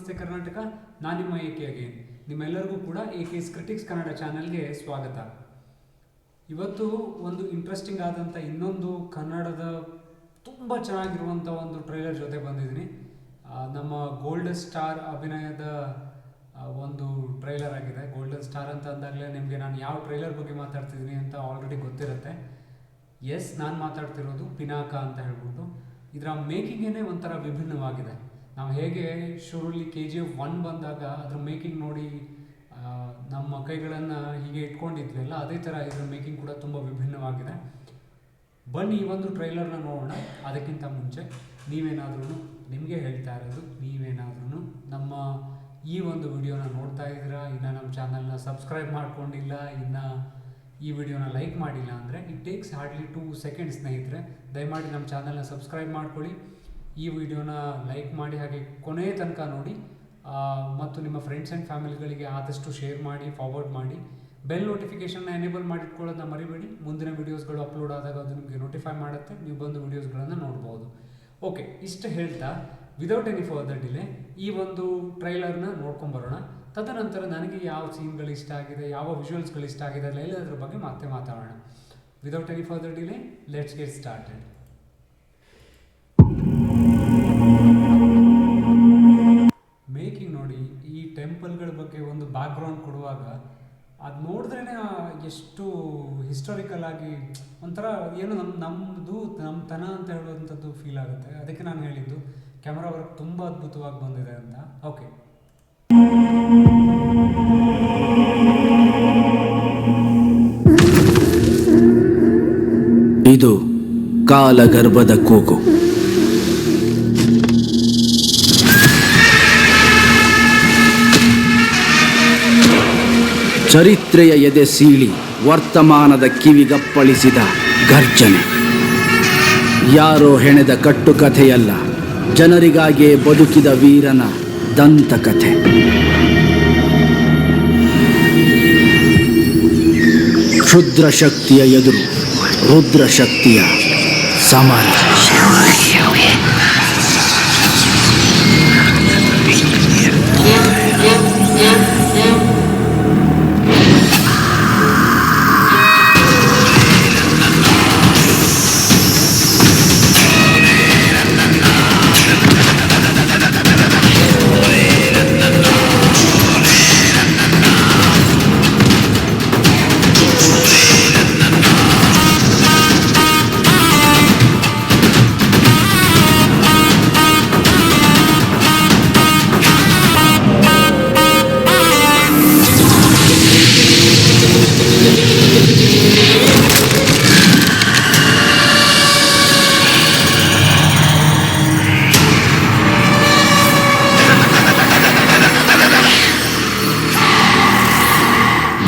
ನಮಸ್ತೆ ಕರ್ನಾಟಕ. ನಾನು ನಿಮ್ಮ ಎ ಕೆ ಅಗೇನ್. ನಿಮ್ಮೆಲ್ಲರಿಗೂ ಕೂಡ ಎ ಕೆ ಕ್ರಿಟಿಕ್ಸ್ ಕನ್ನಡ ಚಾನಲ್ಗೆ ಸ್ವಾಗತ. ಇವತ್ತು ಒಂದು ಇಂಟ್ರೆಸ್ಟಿಂಗ್ ಆದಂಥ ಇನ್ನೊಂದು ಕನ್ನಡದ ತುಂಬ ಚೆನ್ನಾಗಿರುವಂಥ ಒಂದು ಟ್ರೈಲರ್ ಜೊತೆ ಬಂದಿದ್ದೀನಿ. ನಮ್ಮ ಗೋಲ್ಡನ್ ಸ್ಟಾರ್ ಅಭಿನಯದ ಒಂದು ಟ್ರೈಲರ್ ಆಗಿದೆ. ಗೋಲ್ಡನ್ ಸ್ಟಾರ್ ಅಂತ ಅಂದಾಗಲೇ ನಿಮಗೆ ನಾನು ಯಾವ ಟ್ರೈಲರ್ ಬಗ್ಗೆ ಮಾತಾಡ್ತಿದ್ದೀನಿ ಅಂತ ಆಲ್ರೆಡಿ ಗೊತ್ತಿರುತ್ತೆ. ಎಸ್, ನಾನು ಮಾತಾಡ್ತಿರೋದು ಪಿನಾಕ ಅಂತ ಹೇಳ್ಬಿಟ್ಟು. ಇದರ ಮೇಕಿಂಗೇ ಒಂಥರ ವಿಭಿನ್ನವಾಗಿದೆ. ನಾವು ಹೇಗೆ ಶುರುಲಿ KGF 1 ಬಂದಾಗ ಅದ್ರ ಮೇಕಿಂಗ್ ನೋಡಿ ನಮ್ಮ ಕೈಗಳನ್ನು ಹೀಗೆ ಇಟ್ಕೊಂಡಿದ್ವಲ್ಲ, ಅದೇ ಥರ ಇದರ ಮೇಕಿಂಗ್ ಕೂಡ ತುಂಬ ವಿಭಿನ್ನವಾಗಿದೆ. ಬನ್ನಿ ಈ ಒಂದು ಟ್ರೈಲರ್ನ ನೋಡೋಣ. ಅದಕ್ಕಿಂತ ಮುಂಚೆ ನಿಮಗೆ ಹೇಳ್ತಾ ಇರೋದು, ನೀವೇನಾದ್ರೂ ನಮ್ಮ ಈ ಒಂದು ವಿಡಿಯೋನ ನೋಡ್ತಾ ಇದ್ದೀರಾ, ಇನ್ನು ನಮ್ಮ ಚಾನಲ್ನ ಸಬ್ಸ್ಕ್ರೈಬ್ ಮಾಡ್ಕೊಂಡಿಲ್ಲ, ಇನ್ನು ಈ ವಿಡಿಯೋನ ಲೈಕ್ ಮಾಡಿಲ್ಲ ಅಂದರೆ ಇಟ್ ಟೇಕ್ಸ್ ಹಾರ್ಡ್ಲಿ 2 ಸೆಕೆಂಡ್ಸ್ ಸ್ನೇಹಿತರೆ. ದಯಮಾಡಿ ನಮ್ಮ ಚಾನಲ್ನ ಸಬ್ಸ್ಕ್ರೈಬ್ ಮಾಡ್ಕೊಳ್ಳಿ, ಈ ವಿಡಿಯೋನ ಲೈಕ್ ಮಾಡಿ, ಹಾಗೆ ಕೊನೆಯ ತನಕ ನೋಡಿ, ಮತ್ತು ನಿಮ್ಮ ಫ್ರೆಂಡ್ಸ್ ಆ್ಯಂಡ್ ಫ್ಯಾಮಿಲಿಗಳಿಗೆ ಆದಷ್ಟು ಶೇರ್ ಮಾಡಿ, ಫಾರ್ವರ್ಡ್ ಮಾಡಿ. ಬೆಲ್ ನೋಟಿಫಿಕೇಷನ್ನ ಎನೇಬಲ್ ಮಾಡಿಟ್ಕೊಳ್ಳೋದನ್ನ ಮರಿಬೇಡಿ. ಮುಂದಿನ ವೀಡಿಯೋಸ್ಗಳು ಅಪ್ಲೋಡ್ ಆದಾಗ ಅದು ನಿಮಗೆ ನೋಟಿಫೈ ಮಾಡುತ್ತೆ, ನೀವು ಬಂದು ವೀಡಿಯೋಸ್ಗಳನ್ನು ನೋಡ್ಬೋದು. ಓಕೆ, ಇಷ್ಟು ಹೇಳ್ತಾ ವಿದೌಟ್ ಎನಿ ಫರ್ದರ್ ಡಿಲೇ ಈ ಒಂದು ಟ್ರೈಲರ್ನ ನೋಡ್ಕೊಂಬರೋಣ. ತದನಂತರ ನನಗೆ ಯಾವ ಸೀನ್ಗಳು ಇಷ್ಟ ಆಗಿದೆ, ಯಾವ ವಿಜುವಲ್ಸ್ಗಳು ಇಷ್ಟ ಆಗಿದೆ, ಎಲ್ಲದರ ಬಗ್ಗೆ ಮತ್ತೆ ಮಾತಾಡೋಣ. Without any further delay let's get started. Making ನೋಡಿ, ಈ ಟೆಂಪಲ್ಗಳ ಬಗ್ಗೆ ಒಂದು ಬ್ಯಾಕ್ಗ್ರೌಂಡ್ ಕೊಡುವಾಗ ಅದು ನೋಡಿದ್ರೇ ಎಷ್ಟು ಹಿಸ್ಟಾರಿಕಲ್ ಆಗಿ ಒಂಥರ ಏನು ನಮ್ಮ ತನ ಅಂತ ಹೇಳುವಂಥದ್ದು ಫೀಲ್ ಆಗುತ್ತೆ. ಅದಕ್ಕೆ ನಾನು ಹೇಳಿದ್ದು ಕ್ಯಾಮ್ರಾ ವರ್ಕ್ ತುಂಬ ಅದ್ಭುತವಾಗಿ ಬಂದಿದೆ ಅಂತ. ಓಕೆ, ಇದು ಕಾಲಗರ್ಭದ ಕೂಗು. ಚರಿತ್ರೆಯ ಎದೆ ಸೀಳಿ ವರ್ತಮಾನದ ಕಿವಿಗಪ್ಪಳಿಸಿದ ಗರ್ಜನೆ. ಯಾರೋ ಹೆಣೆದ ಕಟ್ಟುಕಥೆಯಲ್ಲ, ಜನರಿಗಾಗಿಯೇ ಬದುಕಿದ ವೀರನ ದಂತಕಥೆ. ಕ್ಷುದ್ರ ಶಕ್ತಿಯ ಎದುರು ರುದ್ರ ಶಕ್ತಿಯ ಸಮರ.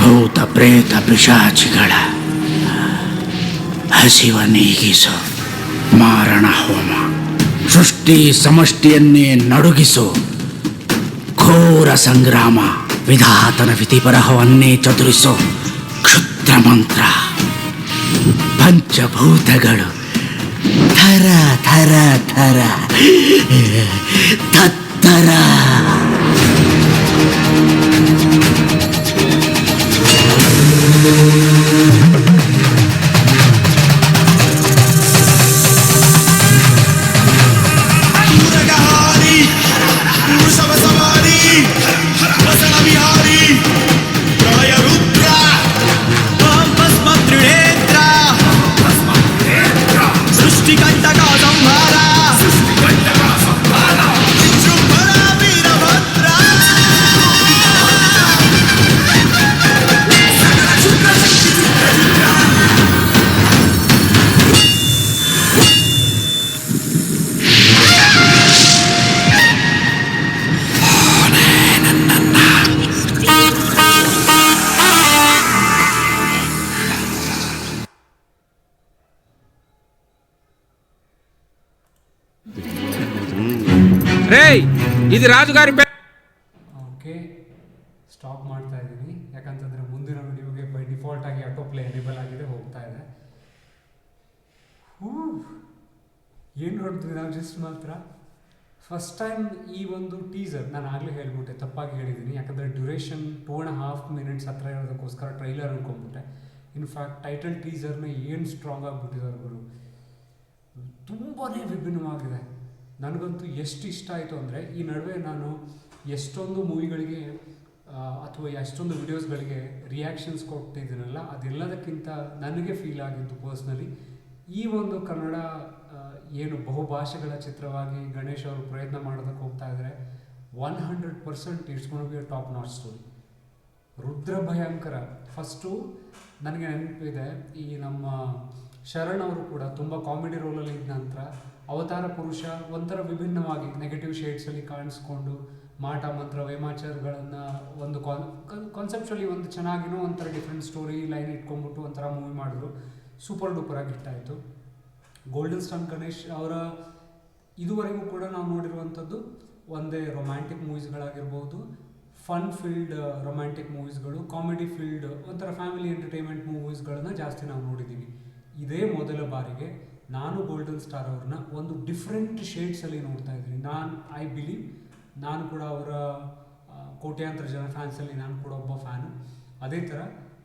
ಭೂತ ಪ್ರೇತ ಪಿಶಾಚಿಗಳ ಹಸಿವ ನೀಗಿಸು ಮಾರಣ ಹೋಮ. ಸೃಷ್ಟಿ ಸಮಷ್ಟಿಯನ್ನೇ ನಡುಗಿಸು ಘೋರ ಸಂಗ್ರಾಮ. ವಿಧಾತನ ವಿಧಿಪರಹವನ್ನೇ ಚದುರಿಸು ಕ್ಷುದ್ರ ಮಂತ್ರ. ಪಂಚಭೂತಗಳು ಥರ ಥರ ಥರ ತತ್ತರ. ఇది రాజుగారి. ಓಕೆ, ಸ್ಟಾಪ್ ಮಾಡ್ತಾ ಇದ್ದೀನಿ, ಯಾಕಂತಂದರೆ ಮುಂದಿನ ವಿಡಿಯೋಗೆ ಬೈ ಡಿಫಾಲ್ಟ್ ಆಗಿ ಆಟೋ ಪ್ಲೇ ಎನೇಬಲ್ ಆಗಿದೆ, ಹೋಗ್ತಾ ಇದೆ. ಏನು ನೋಡ್ತೀವಿ ನಾವು ಜಸ್ಟ್ ಮಾತ್ರ ಫಸ್ಟ್ ಟೈಮ್ ಈ ಒಂದು ಟೀಸರ್ ನಾನು ಆಗಲೇ ಹೇಳಿಬಿಟ್ಟೆ, ತಪ್ಪಾಗಿ ಹೇಳಿದ್ದೀನಿ, ಯಾಕಂದರೆ ಡ್ಯೂರೇಷನ್ 2.5 minutes ಹತ್ರ ಇರೋದಕ್ಕೋಸ್ಕರ ಟ್ರೈಲರ್ ಅನ್ಕೊಂಡ್ಬಿಟ್ಟೆ. ಇನ್ಫ್ಯಾಕ್ಟ್ ಟೈಟಲ್ ಟೀಸರ್ನ ಏನು ಸ್ಟ್ರಾಂಗ್ ಆಗಿಬಿಟ್ಟಿದ್ದಾರೆ ಗುರು, ತುಂಬಾ ವಿಭಿನ್ನವಾಗಿದೆ. ನನಗಂತೂ ಎಷ್ಟು ಇಷ್ಟ ಆಯಿತು ಅಂದರೆ, ಈ ನಡುವೆ ನಾನು ಎಷ್ಟೊಂದು ಮೂವಿಗಳಿಗೆ ಅಥವಾ ಎಷ್ಟೊಂದು ವಿಡಿಯೋಸ್ಗಳಿಗೆ ರಿಯಾಕ್ಷನ್ಸ್ ಕೊಟ್ಟಿದ್ದೀನಲ್ಲ, ಅದೆಲ್ಲದಕ್ಕಿಂತ ನನಗೆ ಫೀಲ್ ಆಗಿದ್ದು ಪರ್ಸ್ನಲಿ ಈ ಒಂದು ಕನ್ನಡ ಏನು ಬಹುಭಾಷೆಗಳ ಚಿತ್ರವಾಗಿ ಗಣೇಶ್ ಅವರು ಪ್ರಯತ್ನ ಮಾಡೋದಕ್ಕೆ ಹೋಗ್ತಾ ಇದ್ದಾರೆ. 100% it's gonna be a top notch story. ರುದ್ರ ಭಯಂಕರ ಫಸ್ಟು ನನಗೆ ನೆನಪಿದೆ, ಈ ನಮ್ಮ ಶರಣ್ ಅವರು ಕೂಡ ತುಂಬ ಕಾಮಿಡಿ ರೋಲಲ್ಲಿ ಇದ್ದ ನಂತರ ಅವತಾರ ಪುರುಷ ಒಂಥರ ವಿಭಿನ್ನವಾಗಿ ನೆಗೆಟಿವ್ ಶೇಡ್ಸಲ್ಲಿ ಕಾಣಿಸ್ಕೊಂಡು ಮಾಟ ಮಂತ್ರ ವೇಮಾಚಾರಗಳನ್ನು ಒಂದು ಕಾನ್ಸೆಪ್ಚುಲಿ ಒಂದು ಚೆನ್ನಾಗಿನೋ ಒಂಥರ ಡಿಫ್ರೆಂಟ್ ಸ್ಟೋರಿ ಲೈನ್ ಇಟ್ಕೊಂಡ್ಬಿಟ್ಟು ಒಂಥರ ಮೂವಿ ಮಾಡಿದ್ರು. ಸೂಪರ್ ಡೂಪರ್ ಆಗಿ ಇಟ್ಟಾಯಿತು. ಗೋಲ್ಡನ್ ಸ್ಟಾರ್ ಗಣೇಶ್ ಅವರ ಇದುವರೆಗೂ ಕೂಡ ನಾವು ನೋಡಿರುವಂಥದ್ದು ಒಂದೇ ರೊಮ್ಯಾಂಟಿಕ್ ಮೂವೀಸ್ಗಳಾಗಿರ್ಬೋದು, ಫನ್ ಫೀಲ್ಡ್ ರೊಮ್ಯಾಂಟಿಕ್ ಮೂವೀಸ್ಗಳು, ಕಾಮಿಡಿ ಫೀಲ್ಡ್ ಒಂಥರ ಫ್ಯಾಮಿಲಿ ಎಂಟರ್ಟೈನ್ಮೆಂಟ್ ಮೂವೀಸ್ಗಳನ್ನ ಜಾಸ್ತಿ ನಾವು ನೋಡಿದ್ದೀವಿ. ಇದೇ ಮೊದಲ ಬಾರಿಗೆ ನಾನು ಗೋಲ್ಡನ್ ಸ್ಟಾರ್ ಅವ್ರನ್ನ ಒಂದು ಡಿಫ್ರೆಂಟ್ ಶೇಡ್ಸಲ್ಲಿ ನೋಡ್ತಾ ಇದ್ದೀನಿ. ಐ ಬಿಲೀವ್ ನಾನು ಕೂಡ ಅವರ ಕೋಟ್ಯಾಂತರ ಜನ ಫ್ಯಾನ್ಸಲ್ಲಿ ನಾನು ಕೂಡ ಒಬ್ಬ ಫ್ಯಾನು. ಅದೇ ಥರ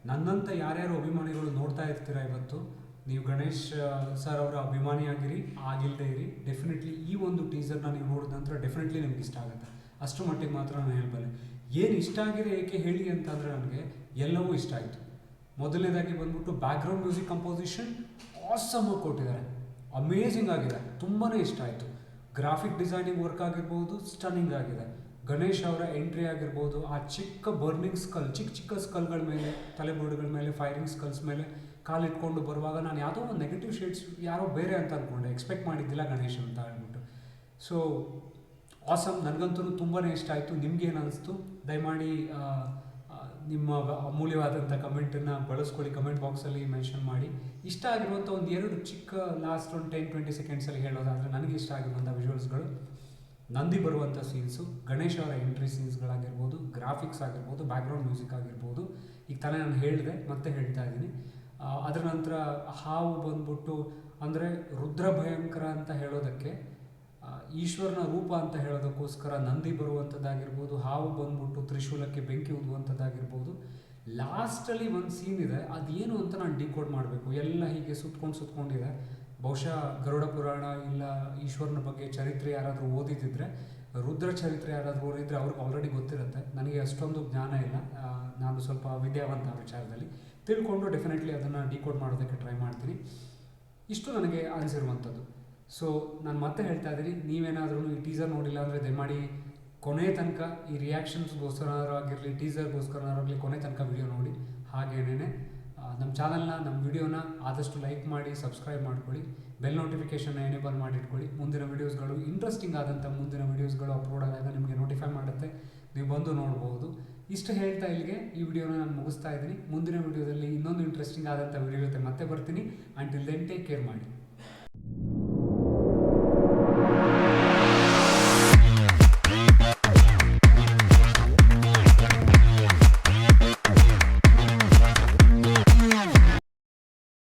ನನ್ನಂಥ ಯಾರ್ಯಾರು ಅಭಿಮಾನಿಗಳು ನೋಡ್ತಾ ಇರ್ತೀರ, ಇವತ್ತು ನೀವು ಗಣೇಶ್ ಸರ್ ಅವರ ಅಭಿಮಾನಿಯಾಗಿರಿ, ಆಗಿಲ್ಲದೆ ಇರಿ, ಡೆಫಿನೆಟ್ಲಿ ಈ ಒಂದು ಟೀಸರ್ನ ನೀವು ನೋಡಿದ ನಂತರ ಡೆಫಿನೆಟ್ಲಿ ನಿಮ್ಗೆ ಇಷ್ಟ ಆಗುತ್ತೆ. ಅಷ್ಟು ಮಟ್ಟಿಗೆ ಮಾತ್ರ ನಾನು ಹೇಳಬಲ್ಲೆ. ಏನು ಇಷ್ಟ ಆಗಿದೆ ಏಕೆ ಹೇಳಿ ಅಂತಂದರೆ, ನನಗೆ ಎಲ್ಲವೂ ಇಷ್ಟ ಆಯಿತು. ಮೊದಲನೇದಾಗಿ ಬಂದ್ಬಿಟ್ಟು ಬ್ಯಾಕ್ಗ್ರೌಂಡ್ ಮ್ಯೂಸಿಕ್ ಕಂಪೋಸಿಷನ್ ಆಸಮ್ ಆಗಿ ಕೊಟ್ಟಿದ್ದಾರೆ, ಅಮೇಝಿಂಗ್ ಆಗಿದೆ, ತುಂಬಾ ಇಷ್ಟ ಆಯಿತು. ಗ್ರಾಫಿಕ್ ಡಿಸೈನಿಂಗ್ ವರ್ಕ್ ಆಗಿರ್ಬೋದು, ಸ್ಟನ್ನಿಂಗ್ ಆಗಿದೆ. ಗಣೇಶ್ ಅವರ ಎಂಟ್ರಿ ಆಗಿರ್ಬೋದು, ಆ ಚಿಕ್ಕ ಬರ್ನಿಂಗ್ ಸ್ಕಲ್, ಚಿಕ್ಕ ಸ್ಕಲ್ಗಳ ಮೇಲೆ, ತಲೆಬೋರ್ಡ್ಗಳ ಮೇಲೆ, ಫೈರಿಂಗ್ ಸ್ಕಲ್ಸ್ ಮೇಲೆ ಕಾಲಿಟ್ಕೊಂಡು ಬರುವಾಗ ನಾನು ಯಾವುದೋ ಒಂದು ನೆಗೆಟಿವ್ ಶೇಡ್ಸ್ ಯಾರೋ ಬೇರೆ ಅಂತ ಅಂದ್ಕೊಂಡೆ, ಎಕ್ಸ್ಪೆಕ್ಟ್ ಮಾಡಿದ್ದಿಲ್ಲ ಗಣೇಶ್ ಅಂತ ಹೇಳ್ಬಿಟ್ಟು. ಸೊ ಆಸಮ್, ನನಗಂತೂ ತುಂಬಾ ಇಷ್ಟ ಆಯಿತು. ನಿಮ್ಗೇನು ಅನಿಸ್ತು? ದಯಮಾಡಿ ನಿಮ್ಮ ಅಮೂಲ್ಯವಾದಂಥ ಕಮೆಂಟನ್ನು ಬಳಸ್ಕೊಳ್ಳಿ, ಕಮೆಂಟ್ ಬಾಕ್ಸಲ್ಲಿ ಮೆನ್ಷನ್ ಮಾಡಿ. ಇಷ್ಟ ಆಗಿರುವಂಥ ಒಂದು 2 ಚಿಕ್ಕ ಲಾಸ್ಟ್ ಒಂದು 10-20 ಸೆಕೆಂಡ್ಸಲ್ಲಿ ಹೇಳೋದಾದರೆ, ನನಗೆ ಇಷ್ಟ ಆಗಿರುವಂಥ ವಿಜುವಲ್ಸ್ಗಳು, ನಂದಿ ಬರುವಂಥ ಸೀನ್ಸು, ಗಣೇಶ್ ಅವರ ಎಂಟ್ರಿ ಸೀನ್ಸ್ಗಳಾಗಿರ್ಬೋದು, ಗ್ರಾಫಿಕ್ಸ್ ಆಗಿರ್ಬೋದು, ಬ್ಯಾಕ್ಗ್ರೌಂಡ್ ಮ್ಯೂಸಿಕ್ ಆಗಿರ್ಬೋದು. ಈಗ ತಾನೇ ನಾನು ಹೇಳಿದೆ, ಮತ್ತೆ ಹೇಳ್ತಾ ಇದ್ದೀನಿ. ಅದರ ನಂತರ ಹಾವು ಬಂದ್ಬಿಟ್ಟು, ಅಂದರೆ ರುದ್ರ ಭಯಂಕರ ಅಂತ ಹೇಳೋದಕ್ಕೆ, ಈಶ್ವರನ ರೂಪ ಅಂತ ಹೇಳೋದಕ್ಕೋಸ್ಕರ ನಂದಿ ಬರುವಂಥದ್ದಾಗಿರ್ಬೋದು, ಹಾವು ಬಂದ್ಬಿಟ್ಟು ತ್ರಿಶೂಲಕ್ಕೆ ಬೆಂಕಿ ಊದುವಂಥದ್ದಾಗಿರ್ಬೋದು. ಲಾಸ್ಟಲ್ಲಿ ಒಂದು ಸೀನ್ ಇದೆ, ಅದೇನು ಅಂತ ನಾನು ಡಿಕೋಡ್ ಮಾಡಬೇಕು. ಎಲ್ಲ ಹೀಗೆ ಸುತ್ಕೊಂಡಿದೆ. ಬಹುಶಃ ಗರುಡ ಪುರಾಣ ಇಲ್ಲ ಈಶ್ವರನ ಬಗ್ಗೆ ಚರಿತ್ರೆ ಯಾರಾದರೂ ಓದಿದ್ದಿದ್ರೆ, ರುದ್ರ ಚರಿತ್ರೆ ಯಾರಾದರೂ ಓದಿದ್ರೆ ಅವ್ರಿಗೆ ಆಲ್ರೆಡಿ ಗೊತ್ತಿರುತ್ತೆ. ನನಗೆ ಅಷ್ಟೊಂದು ಜ್ಞಾನ ಇಲ್ಲ, ನಾನು ಸ್ವಲ್ಪ ವಿದ್ಯಾವಂತ ಆ ವಿಚಾರದಲ್ಲಿ. ತಿಳ್ಕೊಂಡು ಡೆಫಿನೆಟ್ಲಿ ಅದನ್ನು ಡಿಕೋಡ್ ಮಾಡೋದಕ್ಕೆ ಟ್ರೈ ಮಾಡ್ತೀನಿ. ಇಷ್ಟು ನನಗೆ ಅನಿಸಿರುವಂಥದ್ದು. ಸೊ ನಾನು ಮತ್ತೆ ಹೇಳ್ತಾ ಇದ್ದೀನಿ, ನೀವೇನಾದ್ರೂ ಈ ಟೀಸರ್ ನೋಡಿಲ್ಲ ಅಂದರೆ ದಯಮಾಡಿ ಕೊನೆ ತನಕ ಈ ರಿಯಾಕ್ಷನ್ಸ್ಗೋಸ್ಕರನಾಗಿರಲಿ, ಟೀಸರ್ಗೋಸ್ಕರನಾಗಿರಲಿ ಕೊನೆ ತನಕ ವಿಡಿಯೋ ನೋಡಿ. ಹಾಗೇನೇ ನಮ್ಮ ಚಾನಲ್ನ, ನಮ್ಮ ವಿಡಿಯೋನ ಆದಷ್ಟು ಲೈಕ್ ಮಾಡಿ, ಸಬ್ಸ್ಕ್ರೈಬ್ ಮಾಡ್ಕೊಳ್ಳಿ, ಬೆಲ್ ನೋಟಿಫಿಕೇಷನ್ನ ಎನೇಬಲ್ ಮಾಡಿಟ್ಕೊಳ್ಳಿ. ಮುಂದಿನ ವೀಡಿಯೋಸ್ಗಳು, ಇಂಟ್ರೆಸ್ಟಿಂಗ್ ಆದಂಥ ಮುಂದಿನ ವೀಡಿಯೋಸ್ಗಳು ಅಪ್ಲೋಡ್ ಆದಾಗ ನಿಮಗೆ ನೋಟಿಫೈ ಮಾಡುತ್ತೆ, ನೀವು ಬಂದು ನೋಡ್ಬೋದು. ಇಷ್ಟು ಹೇಳ್ತಾ ಇಲ್ಲಿಗೆ ಈ ವಿಡಿಯೋನ ನಾನು ಮುಗಿಸ್ತಾ ಇದ್ದೀನಿ. ಮುಂದಿನ ವಿಡಿಯೋದಲ್ಲಿ ಇನ್ನೊಂದು ಇಂಟ್ರೆಸ್ಟಿಂಗ್ ಆದಂಥ ವಿಡಿಯೋ ಜೊತೆ ಮತ್ತೆ ಬರ್ತೀನಿ. ಅಂಟಿಲ್ ದೆನ್ ಟೇಕ್ ಕೇರ್ ಮಾಡಿ.